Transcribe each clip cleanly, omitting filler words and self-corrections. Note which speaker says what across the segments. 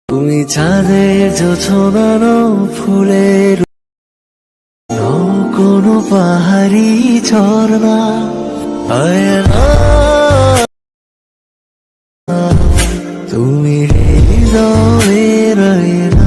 Speaker 1: তুমি চাঁদের জোছনানো ফুলের নও কোনো পাহাড়ি ঝর্ণা আয়না তুমি হৃদয়ের আয়না।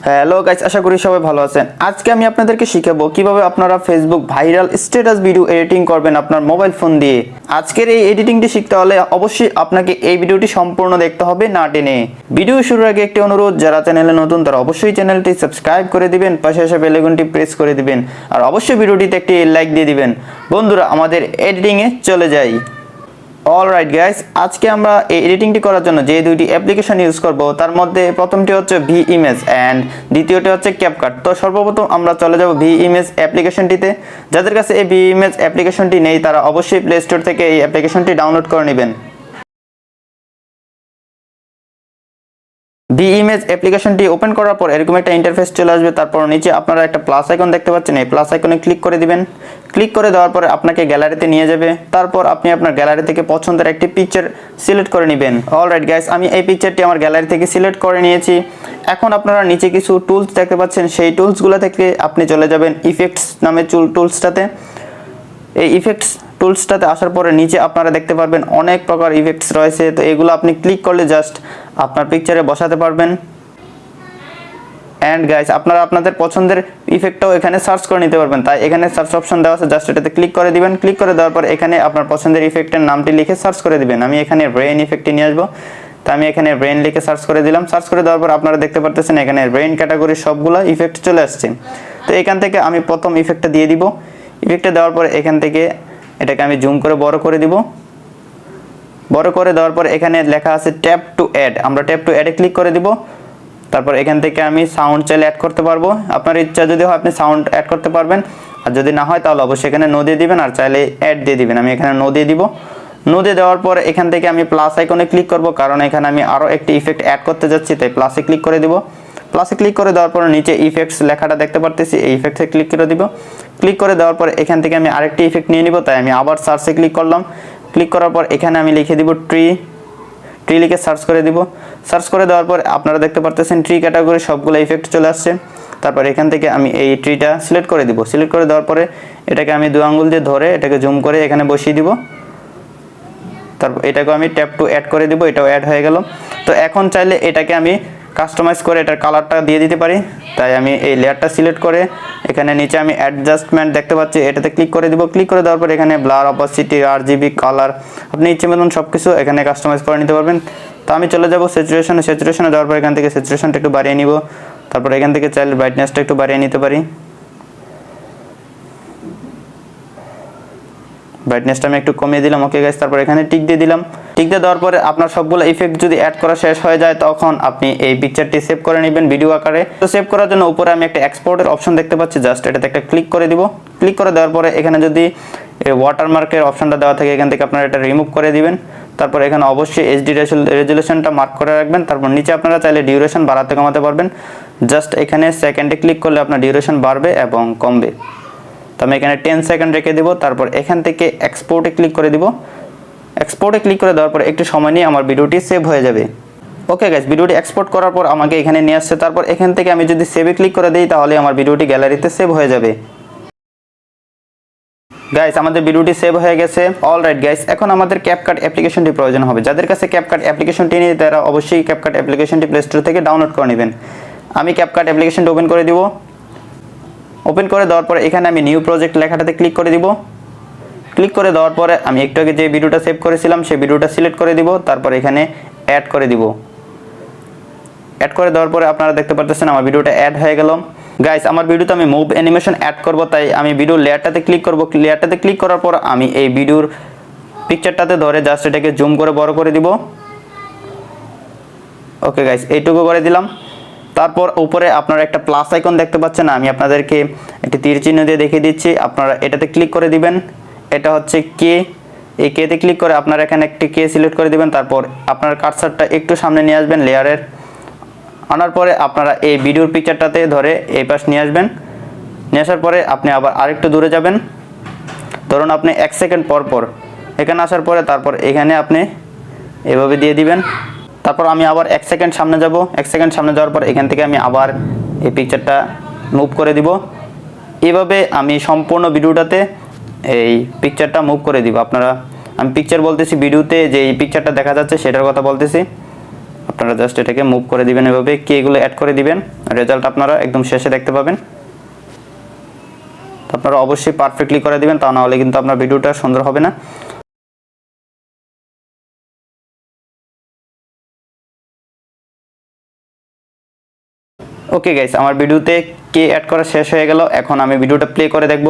Speaker 2: হ্যালো গাইস, আশা করি সবাই ভালো আছেন। আজকে আমি আপনাদেরকে শিখাবো কিভাবে আপনারা Facebook viral status video editing করবেন আপনার মোবাইল ফোন দিয়ে। আজকের এই এডিটিংটি শিখতে হলে অবশ্যই আপনাকে এই ভিডিওটি সম্পূর্ণ দেখতে হবে, না টেনে। ভিডিও শুরুর আগে একটি অনুরোধ, যারা চ্যানেলে নতুন তারা অবশ্যই চ্যানেলটি সাবস্ক্রাইব করে দিবেন, পাশে আসা বেল আইকনটি প্রেস করে দিবেন, আর অবশ্যই ভিডিওটিতে একটি লাইক দিয়ে দিবেন। বন্ধুরা, আমাদের এডিটিংয়ে চলে যাই। অলরাইট গাইস, আজকে আমরা এই এডিটিংটি করার জন্য যে দুইটি অ্যাপ্লিকেশন ইউজ করব, তার মধ্যে প্রথমটি হচ্ছে ভি ইমেজ অ্যান্ড দ্বিতীয়টি হচ্ছে ক্যাপকাট। তো সর্বপ্রথম আমরা চলে যাব ভি ইমেজ অ্যাপ্লিকেশনটিতে। যাদের কাছে এই ভি ইমেজ অ্যাপ্লিকেশনটি নেই তারা অবশ্যই প্লে স্টোর থেকে এই অ্যাপ্লিকেশনটি ডাউনলোড করে নেবেন। ভি ইমেজ অ্যাপ্লিকেশনটি ওপেন করার পর এরকম একটা ইন্টারফেস চলে আসবে। তারপর নিচে আপনারা একটা প্লাস আইকন দেখতে পাচ্ছেন, এই প্লাস আইকনে ক্লিক করে দিবেন। ক্লিক করে দেওয়ার পরে আপনাকে গ্যালারিতে নিয়ে যাবে। তারপর আপনি আপনার গ্যালারি থেকে পছন্দের একটি পিকচার সিলেক্ট করে নেবেন। অলরাইট গাইস, আমি এই পিকচারটি আমার গ্যালারি থেকে সিলেক্ট করে নিয়েছি। এখন আপনারা নিচে কিছু টুলস দেখতে পাচ্ছেন, সেই টুলসগুলো থেকে আপনি চলে যাবেন ইফেক্টস নামে টুলসটাতে। এই ইফেক্টস টুলসটাতে আসার পরে নিচে আপনারা দেখতে পারবেন অনেক প্রকার ইফেক্টস রয়েছে। তো এগুলো আপনি ক্লিক করলে জাস্ট আপনার পিকচারে বসাতে পারবেন। অ্যান্ড গাইস, আপনারা আপনাদের পছন্দের ইফেক্টটাও এখানে সার্চ করে নিতে পারবেন। তাই এখানে সার্চ অপশন দেওয়া আছে, জাস্ট এটাতে ক্লিক করে দিবেন। ক্লিক করে দেওয়ার পর এখানে আপনার পছন্দের ইফেক্টের নামটি লিখে সার্চ করে দিবেন। আমি এখানে ব্রেইন ইফেক্টটি নিয়ে আসবো, তাই আমি এখানে ব্রেইন লিখে সার্চ করে দিলাম। সার্চ করে দেওয়ার পর আপনারা দেখতে পারতেছেন এখানে ব্রেইন ক্যাটাগরির সবগুলো ইফেক্ট চলে আসছে। তো এখান থেকে আমি প্রথম ইফেক্টটা দিয়ে দিব। ইফেক্টটা দেওয়ার পরে এখান থেকে এটাকে আমি জুম করে বড় করে দিব। বড় করে দেওয়ার পর এখানে লেখা আছে ট্যাপ টু অ্যাড, আমরা ট্যাপ টু অ্যাডে ক্লিক করে দিব। তারপর এখান থেকে আমি সাউন্ড চাইলে অ্যাড করতে পারবো। আপনার ইচ্ছা যদি হয় আপনি সাউন্ড অ্যাড করতে পারবেন, আর যদি না হয় তাহলে অবশ্যই এখানে নো দিয়ে দিবেন, আর চাইলে অ্যাড দিয়ে দিবেন। আমি এখানে নো দিয়ে দিব। নো দিয়ে দেওয়ার পর এখান থেকে আমি প্লাস আইকনে ক্লিক করব, কারণ এখানে আমি আরও একটি ইফেক্ট অ্যাড করতে যাচ্ছি, তাই প্লাসে ক্লিক করে দিব। প্লাসে ক্লিক করে দেওয়ার পর নিচে ইফেক্টস লেখাটা দেখতে পারতেছি, এই ইফেক্টে ক্লিক করে দিব। ক্লিক করে দেওয়ার পর এখান থেকে আমি আরেকটি ইফেক্ট নিয়ে নিব, তাই আমি আবার সার্চে ক্লিক করলাম। ক্লিক করার পর এখানে আমি লিখে দিব ট্রি লিখে সার্চ করে দিব। সার্চ করে দেওয়ার পর আপনারা দেখতে পারতেছেন ট্রি ক্যাটাগরি সবগুলো ইফেক্ট চলে আসছে। তারপর এখান থেকে আমি এই ট্রিটা সিলেক্ট করে দিব। সিলেক্ট করে দেওয়ার পরে এটাকে আমি 2 আঙ্গুল দিয়ে ধরে এটাকে জুম করে এখানে বসিয়ে দিব। তারপর এটাকে আমি ট্যাপ টু অ্যাড করে দিব, এটাও অ্যাড হয়ে গেল। তো এখন চাইলে এটাকে আমি কাস্টমাইজ করে এটার কালারটা দিয়ে দিতে পারি। তাই আমি এই লেয়ারটা সিলেক্ট করে এখানে নিচে আমি অ্যাডজাস্টমেন্ট দেখতে পাচ্ছি, এটাতে ক্লিক করে দিব। ক্লিক করে দেওয়ার পর এখানে ব্লার, অপাসিটি, আরজিবি, কালার আপনি ইচ্ছে মতন সব কিছু এখানে কাস্টমাইজ করে নিতে পারবেন। তো আমি চলে যাব স্যাচুরেশনে যাওয়ার পর এখান থেকে স্যাচুরেশনটা একটু বাড়িয়ে নিব। তারপর এখান থেকে চাইলে ব্রাইটনেসটা একটু বাড়িয়ে নিতে পারি। ব্রাইটনেসটা আমি একটু কমিয়ে দিলাম। ওকে গাইস, তারপর এখানে টিক দিয়ে দিলাম। টিক দিয়ে দেওয়ার পরে আপনার সবগুলো ইফেক্ট যদি অ্যাড করা শেষ হয়ে যায় তখন আপনি এই পিকচারটি সেভ করে নেবেন ভিডিও আকারে। তো সেভ করার জন্য উপরে আমি একটা এক্সপোর্টের অপশন দেখতে পাচ্ছি, জাস্ট এটাতে একটা ক্লিক করে দিব। ক্লিক করে দেওয়ার পরে এখানে যদি এই ওয়াটারমার্কের অপশনটা দেওয়া থাকে এখান থেকে আপনারা এটা রিমুভ করে দিবেন। তারপর এখানে অবশ্যই এইচডি রেজুলেশনটা মার্ক করে রাখবেন। তারপর নিচে আপনারা চাইলে ডিউরেশন বাড়াতে কমাতে পারবেন। জাস্ট এখানে সেকেন্ডে ক্লিক করলে আপনার ডিউরেশন বাড়বে এবং কমবে। তো আমি এখানে 10 সেকেন্ড রেখে দিব। তারপর এখান থেকে এক্সপোর্টে ক্লিক করে দিব। এক্সপোর্টে ক্লিক করে দেওয়ার পর একটু সময় নিয়ে আমার ভিডিওটি সেভ হয়ে যাবে। ওকে গাইস, ভিডিওটি এক্সপোর্ট করার পর আমাকে এখানে নিয়ে আসছে। তারপর এখান থেকে আমি যদি সেভে ক্লিক করে দিই তাহলে আমার ভিডিওটি গ্যালারিতে সেভ হয়ে যাবে। গাইস, আমাদের ভিডিওটি সেভ হয়ে গেছে। অলরাইট গাইস, এখন আমাদের ক্যাপকাট অ্যাপ্লিকেশনটি প্রয়োজন হবে। যাদের কাছে ক্যাপকাট অ্যাপ্লিকেশনটি নেই তারা অবশ্যই ক্যাপকাট অ্যাপ্লিকেশনটি প্লে স্টোর থেকে ডাউনলোড করে নেবেন। আমি ক্যাপকাট অ্যাপ্লিকেশনটি ওপেন করে দিব। ওপেন করে দেওয়ার পরে এখানে আমি নিউ প্রজেক্ট লেখাটাতে ক্লিক করে দিব। ক্লিক করে দেওয়ার পরে আমি একটু আগে যে ভিডিওটা সেভ করেছিলাম সেই ভিডিওটা সিলেক্ট করে দিব। তারপর এখানে অ্যাড করে দিব। অ্যাড করে দেওয়ার পরে আপনারা দেখতে পাচ্ছেন আমার ভিডিওটা অ্যাড হয়ে গেল। গাইস, আমার ভিডিওতে আমি মুভ অ্যানিমেশন অ্যাড করব, তাই আমি ভিডিও লেয়ারটাতে ক্লিক করব। লেয়ারটাতে ক্লিক করার পর আমি এই ভিডিওর পিকচারটাতে ধরে জাস্ট এটাকে জুম করে বড় করে দিব। ওকে গাইস, এইটুকু করে দিলাম। তারপর উপরে আপনারা একটা প্লাস আইকন দেখতে পাচ্ছেন, আমি আপনাদেরকে একটি তীর চিহ্ন দিয়ে দেখিয়ে দিচ্ছি। আপনারা এটাতে ক্লিক করে দিবেন। এটা হচ্ছে কে, এই কেতে ক্লিক করে আপনারা এখানে একটি কে সিলেক্ট করে দিবেন। তারপর আপনার কার্সারটা একটু সামনে নিয়ে আসবেন লেয়ারের। আনার পরে আপনারা এই ভিডিওর পিকচারটাতে ধরে এই পাশ নিয়ে আসবেন। নিয়ে আসার পরে আপনি আবার আরেকটু দূরে যাবেন। ধরুন আপনি 1 সেকেন্ড পর পর এখানে আসার পরে তারপর এখানে আপনি এভাবে দিয়ে দিবেন। তারপর আমি আবার 1 সেকেন্ড সামনে যাব, 1 সেকেন্ড সামনে যাওয়ার পর এখান থেকে আমি আবার এই পিকচারটা মুভ করে দিব। এইভাবে আমি সম্পূর্ণ ভিডিওটাতে এই পিকচারটা মুভ করে দিব। আমি পিকচার বলতেছি, ভিডিওতে যে এই পিকচারটা দেখা যাচ্ছে সেটার কথা বলতেছি। আপনারা জাস্ট এটাকে মুভ করে দিবেন এভাবে, কি এগুলো অ্যাড করে দিবেন। রেজাল্ট আপনারা একদম শেষে দেখতে পাবেন। আপনারা অবশ্যই পারফেক্টলি করে দিবেন, তা না হলে কিন্তু আপনার ভিডিওটা সুন্দর হবে না। ওকে গাইস, আমার ভিডিওতে কে অ্যাড করা শেষ হয়ে গেল। এখন আমি ভিডিওটা প্লে করে দেখব।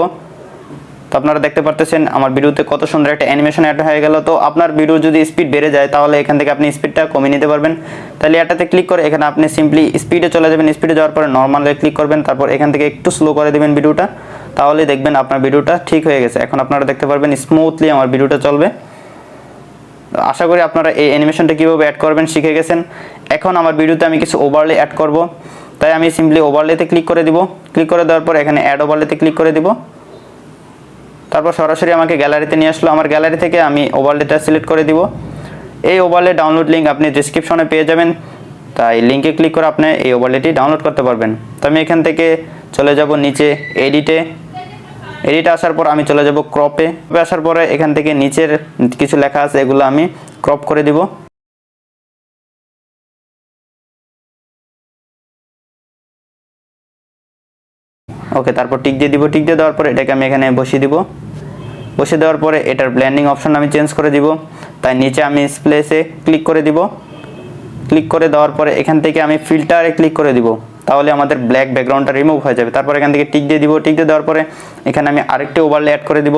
Speaker 2: তো আপনারা দেখতে পারতেছেন আমার ভিডিওতে কত সুন্দর একটা অ্যানিমেশন অ্যাড হয়ে গেল। তো আপনার ভিডিও যদি স্পিড বেড়ে যায় তাহলে এখান থেকে আপনি স্পিডটা কমিয়ে নিতে পারবেন। তাহলে এটাতে ক্লিক করে এখানে আপনি সিম্পলি স্পিডে চলে যাবেন। স্পিডে যাওয়ার পরে নর্মালে ক্লিক করবেন, তারপর এখান থেকে একটু স্লো করে দেবেন ভিডিওটা। তাহলে দেখবেন আপনার ভিডিওটা ঠিক হয়ে গেছে। এখন আপনারা দেখতে পারবেন স্মুথলি আমার ভিডিওটা চলবে। আশা করি আপনারা এই অ্যানিমেশনটা কীভাবে অ্যাড করবেন শিখে গেছেন। এখন আমার ভিডিওতে আমি কিছু ওভারলে অ্যাড করব, তাই আমি সিম্পলি ওভারলেতে ক্লিক করে দিব। ক্লিক করে দেওয়ার পর এখানে অ্যাড ওভারলেতে ক্লিক করে দিব। তারপর সরাসরি আমাকে গ্যালারিতে নিয়ে আসলো। আমার গ্যালারি থেকে আমি ওভারলেটা সিলেক্ট করে দিব। এই ওভারলে ডাউনলোড লিঙ্ক আপনি ডেসক্রিপশনে পেয়ে যাবেন, তাই লিঙ্কে ক্লিক করে আপনি এই ওভারলেটি ডাউনলোড করতে পারবেন। তো আমি এখান থেকে চলে যাব নিচে এডিটে আসার পর আমি চলে যাব ক্রপে আসার পরে এখান থেকে নিচের কিছু লেখা আছে এগুলো আমি ক্রপ করে দিব। ওকে, তারপর টিক দিয়ে দিব। টিক দিয়ে দেওয়ার পরে এটাকে আমি এখানে বসিয়ে দিব। বসিয়ে দেওয়ার পরে এটার ব্লেন্ডিং অপশন আমি চেঞ্জ করে দিব, তাই নিচে আমি স্প্লেসে ক্লিক করে দিব। ক্লিক করে দেওয়ার পরে এখান থেকে আমি ফিল্টারে ক্লিক করে দিব, তাহলে আমাদের ব্ল্যাক ব্যাকগ্রাউন্ডটা রিমুভ হয়ে যাবে। তারপর এখান থেকে টিক দিয়ে দিব। টিক দিয়ে দেওয়ার পরে এখানে আমি আরেকটি ওভারলে অ্যাড করে দিব,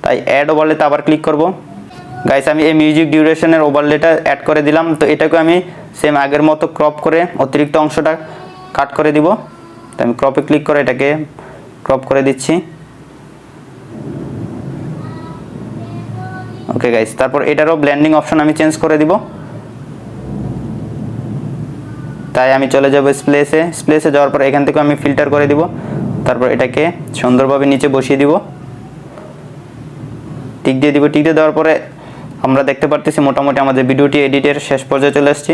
Speaker 2: তাই অ্যাড ওভারলেতে আবার ক্লিক করব। গাইস, আমি এই মিউজিক ডিউরেশনের ওভারলেটা অ্যাড করে দিলাম। তো এটাকে আমি সেম আগের মতো ক্রপ করে অতিরিক্ত অংশটা কাট করে দিব। তো আমি ক্রপে ক্লিক করে এটাকে ক্রপ করে দিচ্ছি। ওকে গাইস, তারপর এটারও ব্লেন্ডিং অপশন আমি চেঞ্জ করে দিব, তাই আমি চলে যাব স্প্লেসে যাওয়ার পর এখান থেকে আমি ফিল্টার করে দিব। তারপর এটাকে সুন্দরভাবে নিচে বসিয়ে দিব। টিক দিয়ে দিব। টিক দিয়ে দেওয়ার পরে আমরা দেখতে পারতেছি মোটামুটি আমাদের ভিডিওটি এডিটের শেষ পর্যায়ে চলে আসছি।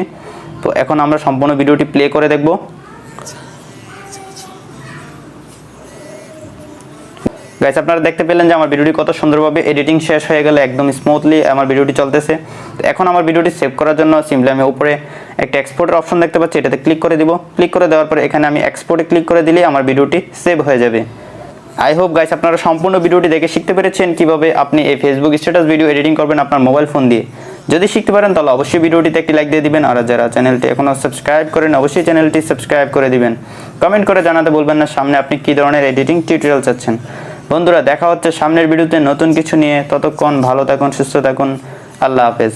Speaker 2: তো এখন আমরা সম্পূর্ণ ভিডিওটি প্লে করে দেখব। গাইস, আপনারা দেখতে পেলেন যে আমার ভিডিওটি কত সুন্দরভাবে এডিটিং শেষ হয়ে গেল, একদম স্মুথলি আমার ভিডিওটি চলতেছে। তো এখন আমার ভিডিওটি সেভ করার জন্য সিম্পলি আমি উপরে একটা এক্সপোর্টের অপশন দেখতে পাচ্ছি, এটাতে ক্লিক করে দিব। ক্লিক করে দেওয়ার পরে এখানে আমি এক্সপোর্টে ক্লিক করে দিলেই আমার ভিডিওটি সেভ হয়ে যাবে। আই হোপ গাইস আপনারা সম্পূর্ণ ভিডিওটি দেখে শিখতে পেরেছেন কিভাবে আপনি এই ফেসবুক স্ট্যাটাস ভিডিও এডিটিং করবেন আপনার মোবাইল ফোন দিয়ে। যদি শিখতে পারেন তাহলে অবশ্যই ভিডিওটিতে একটি লাইক দিয়ে দিবেন, আর যারা চ্যানেলটি এখনও সাবস্ক্রাইব করেন অবশ্যই চ্যানেলটি সাবস্ক্রাইব করে দিবেন। কমেন্ট করে জানাতে বলবেন না সামনে আপনি কী ধরনের এডিটিং টিউটোরিয়াল চাচ্ছেন। বন্ধুরা, দেখা হচ্ছে সামনের ভিডিওতে নতুন কিছু নিয়ে। ততক্ষণ ভালো থাকুন, সুস্থ থাকুন। আল্লাহ হাফেজ।